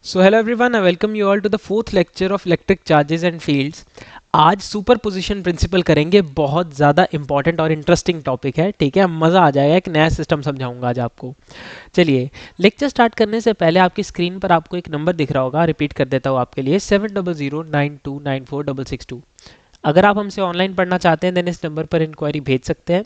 So hello everyone, I welcome you all to the fourth lecture of electric charges and fields. आज superposition principle करेंगे। बहुत ज़्यादा important और interesting topic है। ठीक है, मज़ा आ जाएगा। एक नया सिस्टम समझाऊंगा आज आपको। चलिए, लेक्चर स्टार्ट करने से पहले आपकी स्क्रीन पर आपको एक नंबर दिख रहा होगा। रिपीट कर देता हूँ आपके लिए, 7009294662। अगर आप हमसे ऑनलाइन पढ़ना चाहते हैं देन इस नंबर पर इंक्वायरी भेज सकते हैं,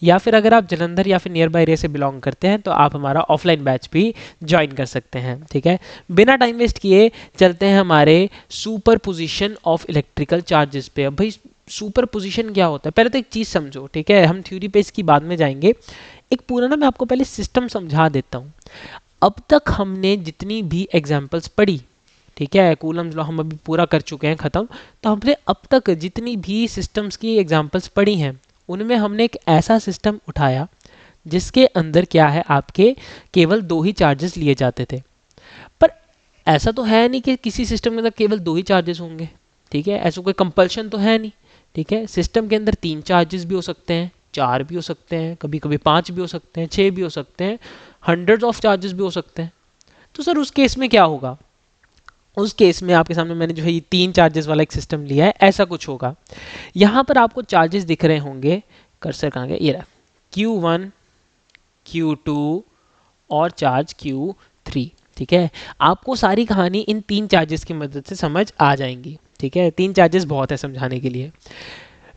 या फिर अगर आप जलंधर या फिर नियर बाय एरिया से बिलोंग करते हैं तो आप हमारा ऑफलाइन बैच भी ज्वाइन कर सकते हैं। ठीक है, बिना टाइम वेस्ट किए चलते हैं हमारे super position of electrical charges पे। अब भाई सुपर पोजिशन क्या होता है, पहले तो एक चीज़ समझो। ठीक है, हम थ्योरी पे इसकी बाद में जाएंगे। एक पूरा ना मैं आपको पहले सिस्टम समझा देता हूँ। अब तक हमने जितनी भी एग्जाम्पल्स पढ़ी, ठीक है, कूलम्स लॉ हम अभी पूरा कर चुके हैं ख़त्म। तो हमने अब तक जितनी भी सिस्टम्स की एग्जाम्पल्स पढ़ी हैं उनमें हमने एक ऐसा सिस्टम उठाया जिसके अंदर क्या है, आपके केवल दो ही चार्जेस लिए जाते थे। पर ऐसा तो है नहीं कि किसी सिस्टम के अंदर केवल दो ही चार्जेस होंगे। ठीक है, ऐसा कोई कंपल्शन तो है नहीं। ठीक है, सिस्टम के अंदर तीन चार्जेस भी हो सकते हैं, चार भी हो सकते हैं, कभी कभी पाँच भी हो सकते हैं, छः भी हो सकते हैं, हंड्रेड्स ऑफ चार्जेस भी हो सकते हैं। तो सर उस केस में क्या होगा? उस केस में आपके सामने मैंने जो है ये तीन चार्जेस वाला एक सिस्टम लिया है, ऐसा कुछ होगा। यहाँ पर आपको चार्जेस दिख रहे होंगे, कर्सर कहाँ गया, ये रहा, Q1, Q2 और चार्ज Q3। ठीक है, आपको सारी कहानी इन तीन चार्जेस की मदद से समझ आ जाएंगी। ठीक है, तीन चार्जेस बहुत है समझाने के लिए।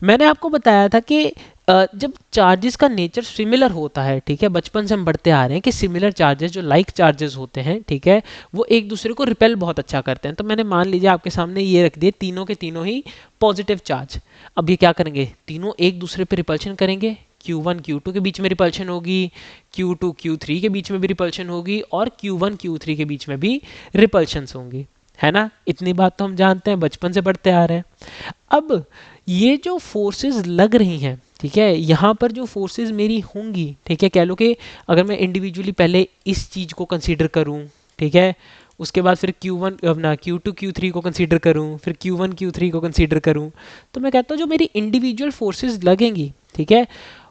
मैंने आपको बताया था कि जब चार्जेस का नेचर सिमिलर होता है, ठीक है, बचपन से हम बढ़ते आ रहे हैं कि सिमिलर चार्जेस जो लाइक चार्जेस होते हैं, ठीक है, वो एक दूसरे को रिपेल बहुत अच्छा करते हैं। तो मैंने मान लीजिए आपके सामने ये रख दिए, तीनों के तीनों ही पॉजिटिव चार्ज। अब ये क्या करेंगे, तीनों एक दूसरे पे रिपल्शन करेंगे। Q1 Q2 के बीच में रिपल्शन होगी, Q2 Q3 के बीच में भी रिपल्शन होगी, और Q1 Q3 के बीच में भी रिपल्शंस होंगी। है ना, इतनी बात तो हम जानते हैं, बचपन से पढ़ते आ रहे हैं। अब ये जो फोर्सेस लग रही हैं, ठीक है, यहाँ पर जो फोर्सेस मेरी होंगी, ठीक है, कह लो कि अगर मैं इंडिविजुअली पहले इस चीज़ को कंसीडर करूँ, ठीक है, उसके बाद फिर Q1 अपना Q2 Q3 को कंसीडर करूँ, फिर Q1 Q3 को कंसीडर करूँ, तो मैं कहता हूँ जो मेरी इंडिविजुअल फोर्सेस लगेंगी, ठीक है,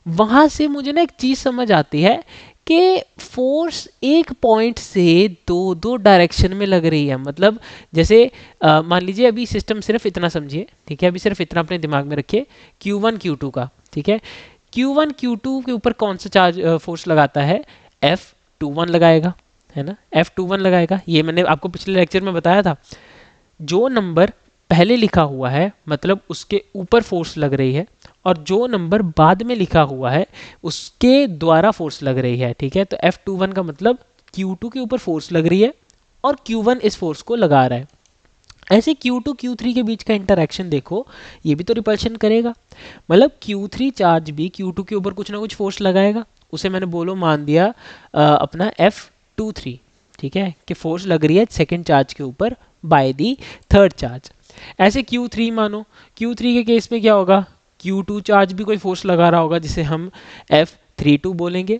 वहाँ से मुझे ना एक चीज़ समझ आती है कि फोर्स एक पॉइंट से दो दो डायरेक्शन में लग रही है। मतलब जैसे मान लीजिए अभी सिस्टम सिर्फ इतना समझिए, ठीक है, अभी सिर्फ इतना अपने दिमाग में रखिए, Q1 Q2 का। ठीक है, Q1 Q2 के ऊपर कौन सा चार्ज फोर्स लगाता है? F21 लगाएगा, है ना, F21 लगाएगा। ये मैंने आपको पिछले लेक्चर में बताया था। जो नंबर पहले लिखा हुआ है मतलब उसके ऊपर फोर्स लग रही है, और जो नंबर बाद में लिखा हुआ है उसके द्वारा फोर्स लग रही है। ठीक है, तो F21 का मतलब Q2 के ऊपर फोर्स लग रही है और Q1 इस फोर्स को लगा रहा है। ऐसे Q2 Q3 के बीच का इंटरैक्शन देखो, ये भी तो रिपल्शन करेगा। मतलब Q3 चार्ज भी Q2 के ऊपर कुछ ना कुछ फोर्स लगाएगा। उसे मैंने बोलो मान दिया अपना F23। ठीक है, कि फोर्स लग रही है सेकेंड चार्ज के ऊपर बाय दी थर्ड चार्ज। ऐसे Q3 मानो, Q3 के केस में क्या होगा, Q2 चार्ज भी कोई फोर्स लगा रहा होगा जिसे हम F32 बोलेंगे,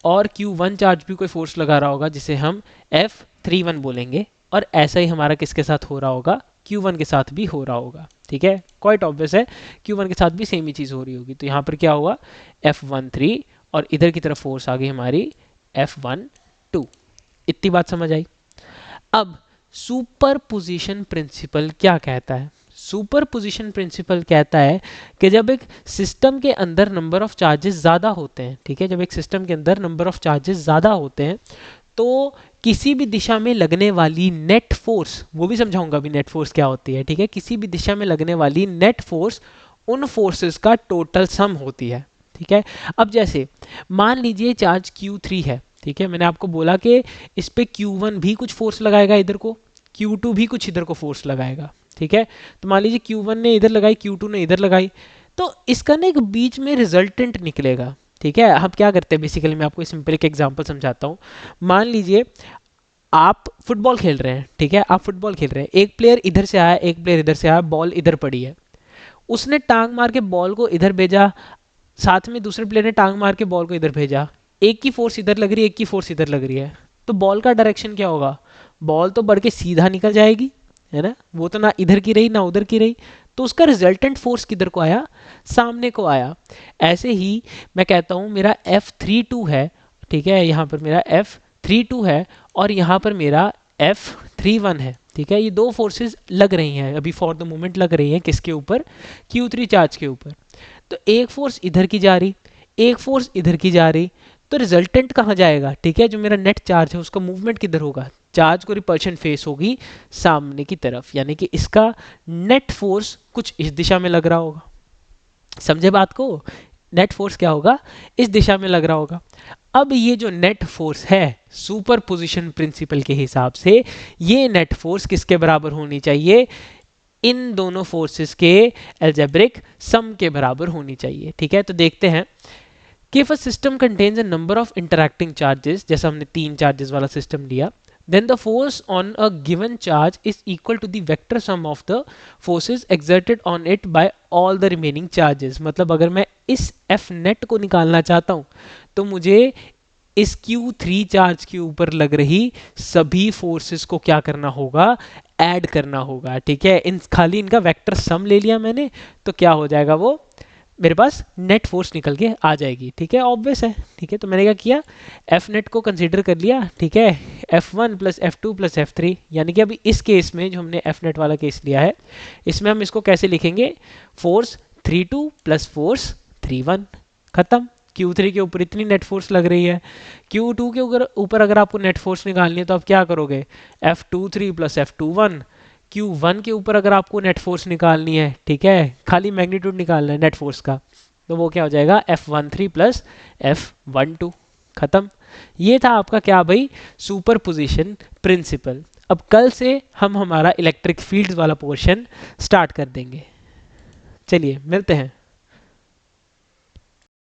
और Q1 चार्ज भी कोई फोर्स लगा रहा होगा जिसे हम F31 बोलेंगे। और ऐसा ही हमारा किसके साथ हो रहा होगा, Q1 के साथ भी हो रहा होगा। ठीक है, क्वाइट ऑब्वियस है, Q1 के साथ भी सेम ही चीज़ हो रही होगी। तो यहाँ पर क्या हुआ, F13, और इधर की तरफ फोर्स आ गई हमारी F12। इतनी बात समझ आई? अब सुपर पोजिशन प्रिंसिपल क्या कहता है? सुपर पोजिशन प्रिंसिपल कहता है कि जब एक सिस्टम के अंदर नंबर ऑफ चार्जेस ज़्यादा होते हैं, ठीक है, जब एक सिस्टम के अंदर नंबर ऑफ चार्जेस ज़्यादा होते हैं तो किसी भी दिशा में लगने वाली नेट फोर्स, वो भी समझाऊंगा अभी नेट फोर्स क्या होती है। ठीक है, किसी भी दिशा में लगने वाली नेट फोर्स उन फोर्सेस का टोटल सम होती है। ठीक है, अब जैसे मान लीजिए चार्ज Q3 है, ठीक है, मैंने आपको बोला कि इस पे Q1 भी कुछ फोर्स लगाएगा इधर को, Q2 भी कुछ इधर को फोर्स लगाएगा। ठीक है, तो मान लीजिए Q1 ने इधर लगाई, Q2 ने इधर लगाई, तो इसका ना एक बीच में रिजल्टेंट निकलेगा। ठीक है, हम क्या करते हैं बेसिकली, मैं आपको सिंपल एक एग्जांपल समझाता हूँ। मान लीजिए आप फुटबॉल खेल रहे हैं, ठीक है, आप फुटबॉल खेल रहे हैं, एक प्लेयर इधर से आया, एक प्लेयर इधर से आया, बॉल इधर पड़ी है, उसने टांग मार के बॉल को इधर भेजा, साथ में दूसरे प्लेयर ने टांग मार के बॉल को इधर भेजा। एक की फोर्स इधर लग रही है, एक की फोर्स इधर लग रही है, तो बॉल का डायरेक्शन क्या होगा? बॉल तो बढ़ के सीधा निकल जाएगी, है ना, वो तो ना इधर की रही ना उधर की रही, तो उसका रिजल्टेंट फोर्स किधर को आया? सामने को आया। ऐसे ही मैं कहता हूँ मेरा F32 है, ठीक है, यहाँ पर मेरा F32 है और यहाँ पर मेरा 3 1 है, ठीक है। ये दो फोर्सेस लग रही हैं अभी फॉर द मोमेंट, लग रही हैं किसके ऊपर, Q3 चार्ज के ऊपर। तो एक फोर्स इधर की जा रही, एक फोर्स इधर की जा रही, तो रिजल्टेंट कहाँ जाएगा, ठीक है। जो मेरा नेट चार्ज है उसका मूवमेंट किधर होगा, चार्ज को रिपल्शन फेस होगी सामने की तरफ, यानी कि इसका नेट फोर्स कुछ इस दिशा में लग रहा होगा। समझे बात को, नेट फोर्स क्या होगा, इस दिशा में लग रहा होगा। अब ये जो नेट फोर्स है सुपर पोजिशन प्रिंसिपल के हिसाब से ये नेट फोर्स किसके बराबर होनी चाहिए, इन दोनों फोर्सेस के एल्जेब्रिक सम के बराबर होनी चाहिए, ठीक है। तो देखते हैं कि if a system contains a number of interacting charges, जैसा हमने 3 चार्जेस वाला सिस्टम लिया, then the force on a given charge is equal to the vector sum of the forces exerted on it by all the remaining charges। मतलब अगर मैं इस F net को निकालना चाहता हूँ तो मुझे इस Q3 चार्ज के ऊपर लग रही सभी फोर्सेस को क्या करना होगा, ऐड करना होगा, ठीक है। इन खाली इनका वेक्टर सम ले लिया मैंने तो क्या हो जाएगा, वो मेरे पास नेट फोर्स निकल के आ जाएगी, ठीक है। ऑब्वियस है, ठीक है। तो मैंने क्या किया, एफ नेट को कंसीडर कर लिया, ठीक है। F1 plus F2 plus F3, यानी कि अभी इस केस में जो हमने एफ नेट वाला केस लिया है इसमें हम इसको कैसे लिखेंगे, फोर्स 3-2 प्लस फोर्स 3-1, खत्म। Q3 के ऊपर इतनी नेट फोर्स लग रही है, Q2 के ऊपर अगर आपको नेट फोर्स निकालनी है तो आप क्या करोगे, F23 प्लस F21। Q1 के ऊपर अगर आपको नेट फोर्स निकालनी है, ठीक है, खाली मैग्नीट्यूड निकालना है नेट फोर्स का, तो वो क्या हो जाएगा, F13 प्लस F12, खत्म। ये था आपका क्या भाई, सुपर पोजिशन प्रिंसिपल। अब कल से हम हमारा इलेक्ट्रिक फील्ड वाला पोर्शन स्टार्ट कर देंगे। चलिए मिलते हैं।